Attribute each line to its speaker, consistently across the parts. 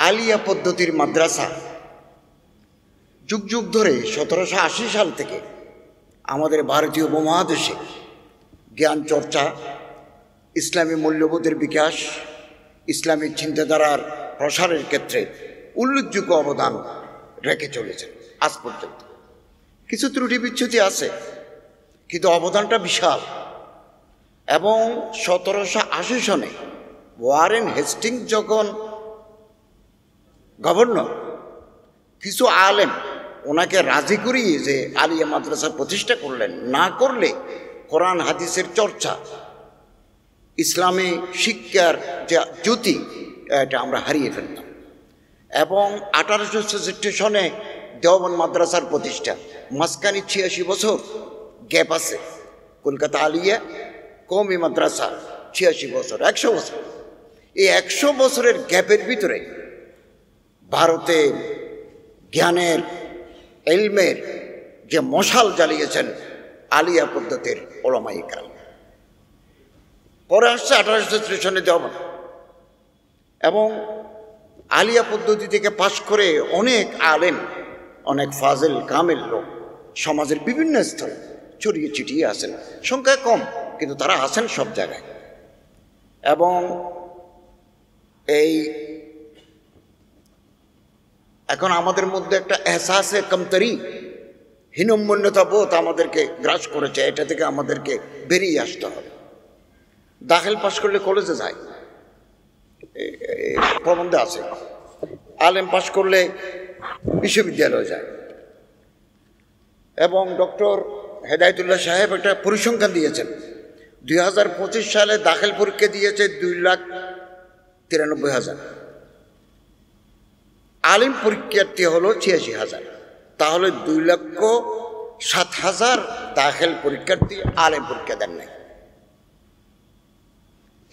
Speaker 1: আলিয়া পদ্ধতির মাদ্রাসা যুগ যুগ ধরে 1780 সাল থেকে আমাদের ভারতীয় উপমহাদেশে জ্ঞান চর্চা, ইসলামী মূল্যবোধের বিকাশ, ইসলামিক চিন্তাধারার প্রসারের ক্ষেত্রে উল্লেখযোগ্য অবদান রেখে চলেছে আজ পর্যন্ত। কিছু ত্রুটি বিচ্যুতি আছে, কিন্তু অবদানটা বিশাল। এবং 1780 সনে ওয়ারেন হেস্টিংস যখন গভর্নর, কিছু আলেম ওনাকে রাজি করিয়ে যে আলিয়া মাদ্রাসা প্রতিষ্ঠা করলেন, না করলে কোরআন হাদিসের চর্চা, ইসলামী শিক্ষার যে জ্যোতি, এটা আমরা হারিয়ে ফেলতাম। এবং 1866 সনে দেওবন্দ মাদ্রাসার প্রতিষ্ঠা, মাঝখানে 86 বছর গ্যাপ আছে। কলকাতা আলিয়া কওমি মাদ্রাসা 86 বছর, 100 বছর। এই 100 বছরের গ্যাপের ভিতরে ভারতে জ্ঞানের, ইলমের যে মশাল জ্বালিয়েছেন আলিয়া পদ্ধতির ওলামায়ে কেরাম। পরে আসছে 1863 সনে দেওবন্দ। এবং আলিয়া পদ্ধতি থেকে পাশ করে অনেক আলেম, অনেক ফাজিল কামেল লোক সমাজের বিভিন্ন স্তরে ছড়িয়ে ছিটিয়ে আছেন। সংখ্যা কম, কিন্তু তারা আছেন সব জায়গায়। এবং এখন আমাদের মধ্যে একটা এহসাসে কমতরি, হীনম্মন্যতা বোধ আমাদেরকে গ্রাস করেছে। এটা থেকে আমাদেরকে বেরিয়ে আসতে হবে। দাখিল পাশ করলে কলেজে যায়, প্রবন্ধে আছে। আলেম পাশ করলে বিশ্ববিদ্যালয়ে যায়। এবং ডক্টর হেদায়েতুল্লাহ সাহেব একটা পরিসংখ্যান দিয়েছেন, 2025 সালে দাখিল পরীক্ষা দিয়েছে 2,93,000, আলিম পরীক্ষার্থী হলো 86,000। তাহলে 2,07,000 দাখিল পরীক্ষার্থী আলিম পরীক্ষা দেন নাই।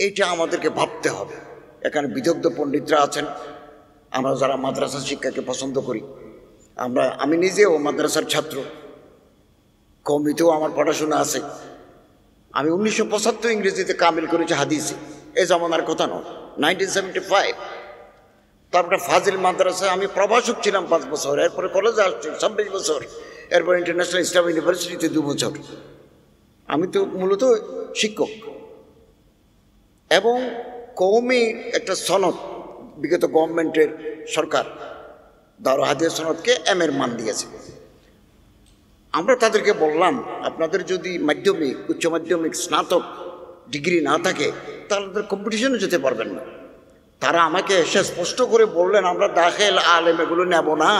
Speaker 1: এইটা আমাদেরকে ভাবতে হবে। এখানে বিদগ্ধ পণ্ডিতরা আছেন, আমরা যারা মাদ্রাসা শিক্ষাকে পছন্দ করি। আমি নিজেও মাদ্রাসার ছাত্র, কওমিতেও আমার পড়াশোনা আছে। আমি 1975 ইংরেজিতে কামিল করেছি হাদিসে, এই জামানার কথা নয়, 1975। তারপরে ফাজিল মাদ্রাসায় আমি প্রভাষক ছিলাম 5 বছর, এরপরে কলেজে আসছি 26 বছর, এরপর ইন্টারন্যাশনাল ইসলাম ইউনিভার্সিটিতে 2 বছর। আমি তো মূলত শিক্ষক। এবং কওমি একটা সনদ, বিগত গভর্নমেন্টের সরকার দারুল হাদিস সনদকে এর মান দিয়েছে। আমরা তাদেরকে বললাম, আপনাদের যদি মাধ্যমিক, উচ্চ মাধ্যমিক, স্নাতক ডিগ্রি না থাকে তাহলে তাদের কম্পিটিশনে যেতে পারবেন না। তারা আমাকে এসে স্পষ্ট করে বললেন, আমরা দাখিল আলেম এগুলো নেব না,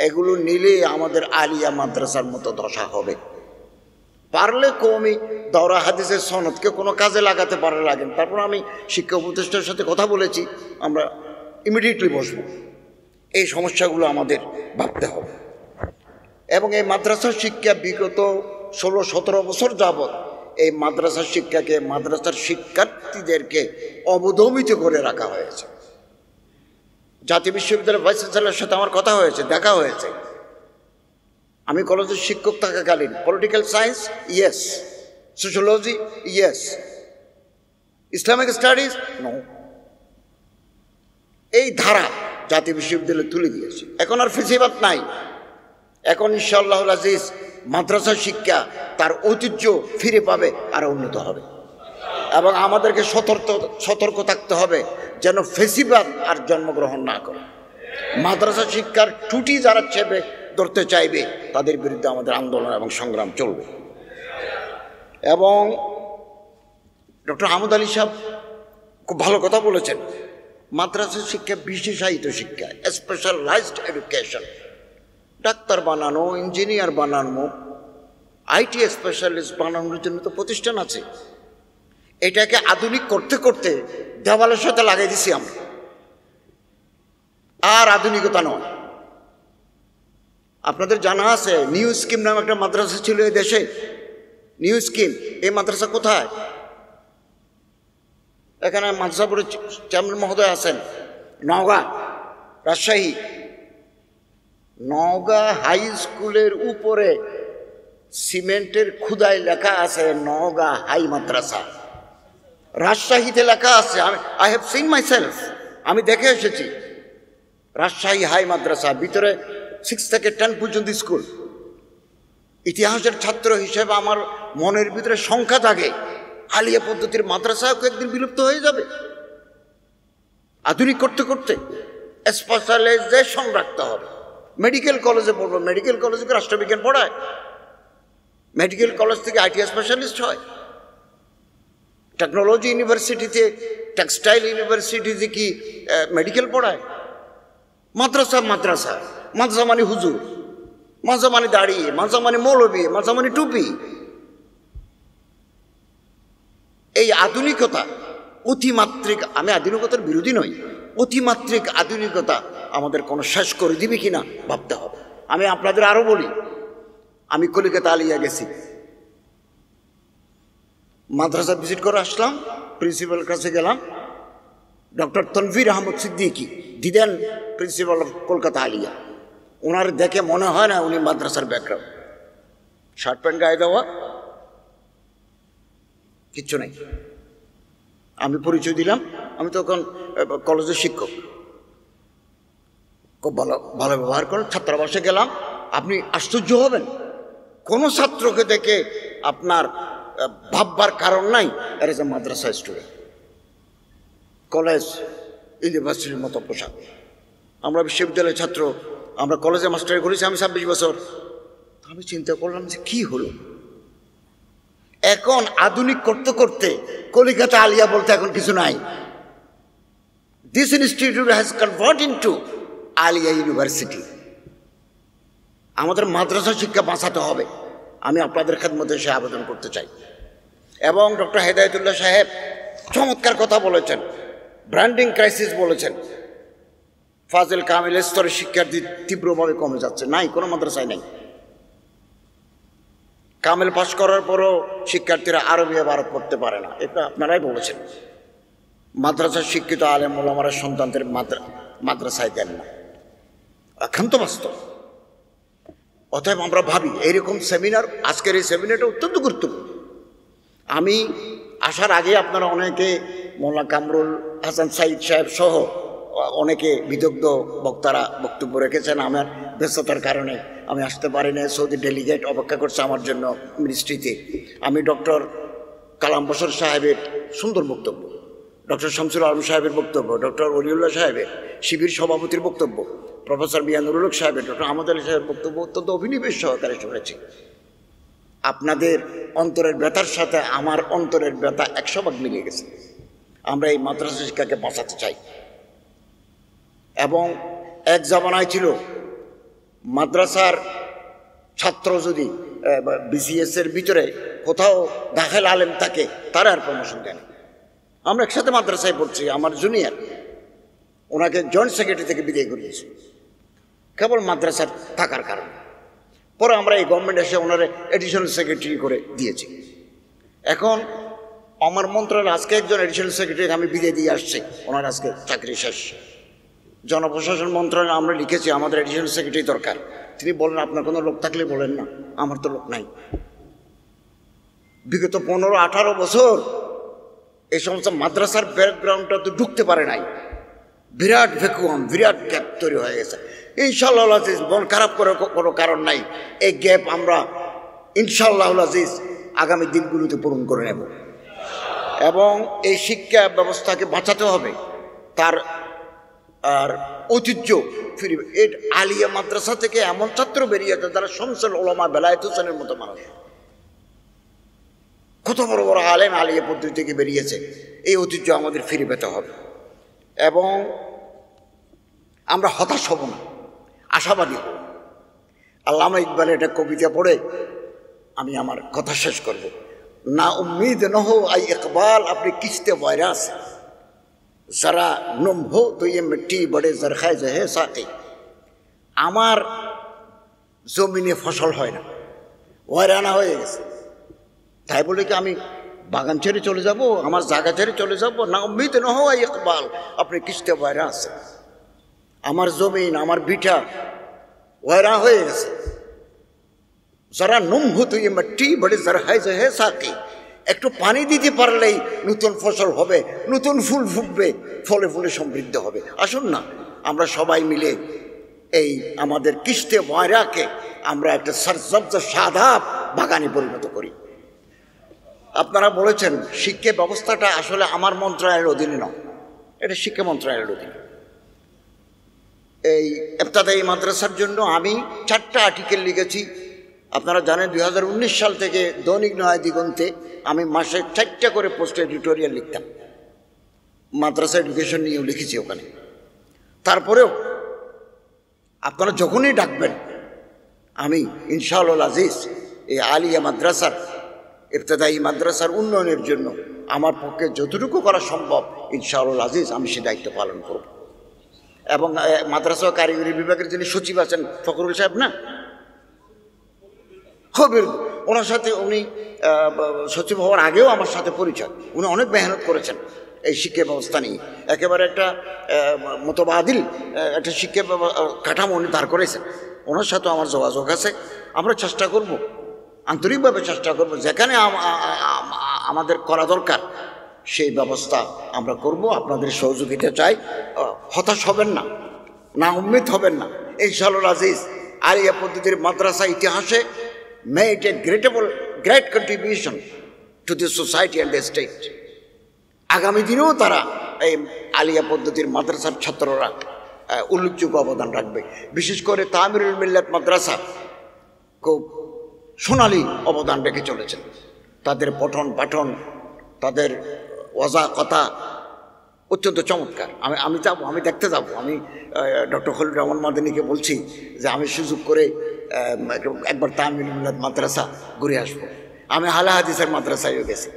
Speaker 1: এগুলো নিলে আমাদের আলিয়া মাদ্রাসার মতো দশা হবে। পারলে কওমি দাওরা হাদিসের সনদকে কোনো কাজে লাগাতে পারে লাগেন। তারপর আমি শিক্ষা উপদেষ্টার সাথে কথা বলেছি, আমরা ইমিডিয়েটলি বসবো। এই সমস্যাগুলো আমাদের ভাবতে হবে। এবং এই মাদ্রাসার শিক্ষা বিগত 16-17 বছর যাবৎ এই মাদ্রাসার শিক্ষাকে, মাদ্রাসার শিক্ষার্থীদেরকে অবদমিত করে রাখা হয়েছে। জাতীয় বিশ্ববিদ্যালয়ের ভাইস চ্যান্সেলরের সাথে আমার কথা হয়েছে, দেখা হয়েছে। আমি কলেজের শিক্ষক থাকাকালীন political science yes, sociology yes, Islamic studies no, এই ধারা জাতীয় বিশ্ববিদ্যালয়ে তুলে দিয়েছে। এখন আর ফেসিবাদ নাই। এখন ইনশাআল্লাহুল আজিজ মাদ্রাসা শিক্ষা তার ঐতিহ্য ফিরে পাবে, আর উন্নত হবে। এবং আমাদেরকে সতর্ক থাকতে হবে যেন ফেসিবাদ আর জন্মগ্রহণ না করে। মাদ্রাসা শিক্ষার ত্রুটি যারা চেপে ধরতে চাইবে তাদের বিরুদ্ধে আমাদের আন্দোলন এবং সংগ্রাম চলবে। এবং ডক্টর আহমদ আলী সাহেব খুব ভালো কথা বলেছেন, মাদ্রাসা শিক্ষা বিশেষায়িত শিক্ষা, স্পেশালাইজড এডুকেশন। ডাক্তার বানানো, ইঞ্জিনিয়ার বানানো, আইটি স্পেশালিস্ট বানানোর জন্য তো প্রতিষ্ঠান আছে। এটাকে আধুনিক করতে করতে দেওয়ালের সাথে লাগাই দিছি আমরা, আর আধুনিকতা নয়। আপনাদের জানা আছে নিউ স্কিম নামে একটা মাদ্রাসা ছিল এই দেশে, নিউ স্কিম। এই মাদ্রাসা কোথায়? এখানে মাদ্রাসা বোর্ডের চেয়ারম্যান মহোদয় আছেন, নওগাঁ, রাজশাহী। নওগাঁ হাই স্কুলের উপরে সিমেন্টের খুদাই লেখা আছে নওগাঁ হাই মাদ্রাসা। রাজশাহীতে লেখা আছে, I have seen my self, আমি দেখে এসেছি। রাজশাহী হাই মাদ্রাসা, ভিতরে 6 থেকে 10 পর্যন্ত স্কুল। ইতিহাসের ছাত্র হিসেবে আমার মনের ভিতরে সংখ্যা জাগে, আলিয়া পদ্ধতির মাদ্রাসাও একদিন বিলুপ্ত হয়ে যাবে। আধুনিক করতে করতে স্পেশালাইজেশন রাখতে হবে। মেডিকেল কলেজে পড়বো, মেডিকেল কলেজে রাষ্ট্রবিজ্ঞান পড়ায়, মেডিকেল কলেজ থেকে আইটি স্পেশালিস্ট হয়। টেকনোলজি ইউনিভার্সিটিতে, টেক্সটাইল ইউনিভার্সিটিতে কি মেডিকেল পড়ায়? মাদ্রাসা মাদ্রাসা, মাদ্রাসা মানে হুজুর, মাদ্রাসা মানে দাড়ি, মাদ্রাসা মানে মৌলবি, মাদ্রাসা মানে টুপি। এই আধুনিকতা অতিমাত্রিক, আমি আধুনিকতার বিরোধী নই, অতিমাত্রিক আধুনিকতা আমাদের কোনো শেষ করে দিবে কিনা ভাবতে হবে। আমি আপনাদের আরো বলি, আমি কলিকাতা আলিয়া গেছি, মাদ্রাসা ভিজিট করে আসলাম, প্রিন্সিপালের কাছে গেলাম, doctor Tanveer Ahmad Siddiqui, the then principal of Kolkata Aliah. ওনার দেখে মনে হয় না উনি মাদ্রাসার ব্যাকগ্রাউন্ড, শার্ট প্যান্ট গায়ে দেওয়া, কিচ্ছু নেই। আমি পরিচয় দিলাম, আমি তখন কলেজের শিক্ষক, খুব ভালো ভালো ব্যবহার করেন। ছাত্রাবাসে গেলাম, আপনি আশ্চর্য হবেন, কোনো ছাত্রকে দেখে আপনার ভাববার কারণ নাই এর যে মাদ্রাসা স্টুডেন্ট। কলেজ ইউনিভার্সিটির মতো পোশাক। আমরা বিশ্ববিদ্যালয়ের ছাত্র, আমরা কলেজে মাস্টারি করেছি আমি 26 বছর। আমি চিন্তা করলাম যে কি হলো, এখন আধুনিক করতে করতে কলিকাতা আলিয়া বলতে এখন কিছু নাই। This institute has convert into Aliah university. আমাদের মাদ্রাসা শিক্ষা বাঁচাতে হবে। আমি আপনাদের খেদমতে সে আবেদন করতে চাই। এবং ডক্টর হেদায়েতুল্লাহ সাহেব চমৎকার কথা বলেছেন, ব্র্যান্ডিং ক্রাইসিস বলেছেন। ফাজিল কামিল স্তরের শিক্ষার্থী তীব্রভাবে কমে যাচ্ছে, নাই কোনো মাদ্রাসায় নাই। কামিল পাস করার পরও শিক্ষার্থীরা আরবি ভারত পড়তে পারে না, এটা আপনারাই বলেছেন। মাদ্রাসার শিক্ষিত আলেম ওলামারা সন্তানদের মাদ্রাসায় দেন না, একান্ত বাস্তব। অতএব আমরা ভাবি এইরকম সেমিনার, আজকের এই সেমিনারটা অত্যন্ত গুরুত্বপূর্ণ। আমি আসার আগে আপনারা অনেকে মোল্লা কামরুল হাসান সাইদ সাহেব সহ অনেকে বিদগ্ধ বক্তারা বক্তব্য রেখেছেন। আমার ব্যস্ততার কারণে আমি আসতে পারি না, সৌদি ডেলিগেট অপেক্ষা করছে আমার জন্য মিনিস্ট্রিতে। আমি ডক্টর কালাম বশর সাহেবের সুন্দর বক্তব্য, ডক্টর শামসুল আলম সাহেবের বক্তব্য, ডক্টর অলিউল্লাহ সাহেবের, শিবির সভাপতির বক্তব্য, প্রফেসর মিয়ানুরুল হক সাহেবের, ডক্টর আহমদ আলী সাহেবের বক্তব্য অত্যন্ত অভিনিবেশ সহকারে শুনেছি। আপনাদের অন্তরের ব্যথার সাথে আমার অন্তরের ব্যথা 100 ভাগ মিলে গেছে। আমরা এই মাদ্রাসা শিক্ষাকে বাঁচাতে চাই। এবং এক জামানায় ছিল মাদ্রাসার ছাত্র যদি বিসিএস এর ভিতরে কোথাও দাখিল আলেম থাকে, তারা আর প্রমোশন দেয় না। আমরা একসাথে মাদ্রাসায় পড়ছি, আমার জুনিয়র, ওনাকে জয়েন্ট সেক্রেটারি থেকে বিদায় করিয়েছি কেবল মাদ্রাসার থাকার কারণে। পরে আমরা এই গভর্নমেন্ট এসে ওনারে এডিশনাল সেক্রেটারি করে দিয়েছি। এখন আমার মন্ত্রণালয় আজকে একজন এডিশনাল সেক্রেটারি আমি বিদায় দিয়ে আসছি, ওনার আজকে চাকরি শেষ। জনপ্রশাসন মন্ত্রণালয়ে আমরা লিখেছি আমাদের এডিশনাল সেক্রেটারি দরকার। তিনি বলেন আপনার কোনো লোক থাকলে বলেন না, আমার তো লোক নাই। বিগত 15-18 বছর এই সমস্ত মাদ্রাসার ব্যাকগ্রাউন্ডটা তো ঢুকতে পারে নাই। বিরাট ভ্যাকুয়াম, বিরাট গ্যাপ তৈরি হয়ে গেছে। ইনশাআল্লাহ আজিজ, মন খারাপ করে কোনো কারণ নাই, এই গ্যাপ আমরা ইনশাআল্লাহ আজিজ আগামী দিনগুলোতে পূরণ করে নেব। এবং এই শিক্ষা ব্যবস্থাকে বাঁচাতে হবে, তার আর ঐতিহ্য ফিরবে। এই আলিয়া মাদ্রাসা থেকে এমন ছাত্র বেরিয়েছে যারা শামসুল উলামা বেলায়েত হোসেনের মতো মানুষ, কত বড় বড় আলেম আলিয়া পদ্ধতি থেকে বেরিয়েছে। এই ঐতিহ্য আমাদের ফিরে পেতে হবে এবং আমরা হতাশ হব না, আশাবাদী হব। আল্লামা ইকবালের একটা কবিতা পড়ে আমি আমার কথা শেষ করব। না উম্মীদ ন হো আই ইকবাল আপনি কিস্তে ভাইরাস, যারা নুম হো তো ये मिट्टी बड़े जरखाए जहे साकी। আমার জমিনে ফসল হয় না, ওয়ারানা হয়ে গেছে, তাই বলে কি আমি বাগান ছেড়ে চলে যাব, আমার জায়গা ছেড়ে চলে যাব? না উম্মীদ ন হো আই ইকবাল আপনি কিস্তে ভাইরাস। আমার জমিন, আমার বিটা ওয়ারা হয়ে গেছে। যারা নুম হো তো ये मिट्टी बड़े जरखाए जहे साकी। একটু পানি দিতে পারলেই নতুন ফসল হবে, নতুন ফুল ফুটবে, ফলে ফুলে সমৃদ্ধ হবে। আসুন না আমরা সবাই মিলে এই আমাদের কিস্তে ময়রাকে আমরা একটা সরসব্জ সাদাব বাগানে পরিণত করি। আপনারা বলেছেন শিক্ষা ব্যবস্থাটা আসলে আমার মন্ত্রণালয়ের অধীনে নয়, এটা শিক্ষা মন্ত্রণালয়ের অধীনে। এই ইবতেদায়ী মাদ্রাসার জন্য আমি 4টা আর্টিকেল লিখেছি। আপনারা জানেন 2019 সাল থেকে দৈনিক নয়া দিগন্তে আমি মাসে 4টা করে পোস্ট এডিটোরিয়াল লিখতাম, মাদ্রাসা এডুকেশন নিয়েও লিখেছি ওখানে। তারপরেও আপনারা যখনই ডাকবেন আমি ইনশাআল্লাহ আজিজ এই আলিয়া মাদ্রাসার ইবতেদায়ী মাদ্রাসার উন্নয়নের জন্য আমার পক্ষে যতটুকু করা সম্ভব ইনশাআল্লাহ আজিজ আমি সে দায়িত্ব পালন করব। এবং মাদ্রাসা কারিগরি বিভাগের যিনি সচিব আছেন ফখরুল সাহেব না, খবির, ওনার সাথে উনি সচিব হওয়ার আগেও আমার সাথে পরিচয়। উনি অনেক মেহনত করেছেন এই শিক্ষা ব্যবস্থা নিয়ে, একেবারে একটা মতবাদিল একটা শিক্ষা কাঠামো উনি দাঁড় করেছেন। ওনার সাথেও আমার যোগাযোগ আছে। আমরা চেষ্টা করব, আন্তরিকভাবে চেষ্টা করব, যেখানে আমাদের করা দরকার সেই ব্যবস্থা আমরা করব। আপনাদের সহযোগিতা চাই, হতাশ হবেন না, না উম্মিদ হবেন না। ইনশাআল্লাহ আজিজ আলিয়া পদ্ধতির মাদ্রাসা ইতিহাসে made a great contribution to the society and the state. আগামী দিনেও তারা এই আলিয়া পদ্ধতির মাদ্রাসার ছাত্ররা উল্লেখযোগ্য অবদান রাখবে। বিশেষ করে তামিরুল মিল্লাত মাদ্রাসা খুব সোনালী অবদান রেখে চলেছেন। তাদের পঠন পাঠন, তাদের ওয়াজা কথা অত্যন্ত চমৎকার। আমি যাব, আমি দেখতে যাব। আমি ডক্টর খলিলুর রহমান মাদানীকে বলছি যে আমি সুযোগ করে একবার তামিরুল মিল্লাত মাদ্রাসা ঘুরে আসবো। আমি আহলে হাদিসের মাদ্রাসায়ও গেছি,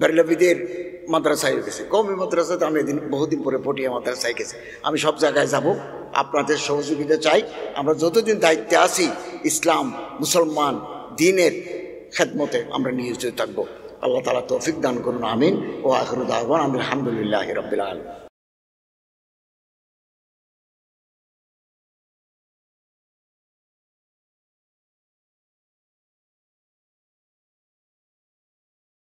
Speaker 1: বেরলভীদের মাদ্রাসায়ও গেছি, কওমি মাদ্রাসাতে আমি বহুদিন পরে পটিয়া মাদ্রাসায় গেছি। আমি সব জায়গায় যাব, আপনাদের সহযোগিতা চাই। আমরা যতদিন দায়িত্বে আছি ইসলাম মুসলমান দ্বীনের খেদমতে আমরা নিয়োজিত থাকবো। আল্লাহ তাআলা তৌফিক দান করুন, আমিন। ও আখিরু দাওয়ানা আলহামদুলিল্লাহি রাব্বিল আলামিন।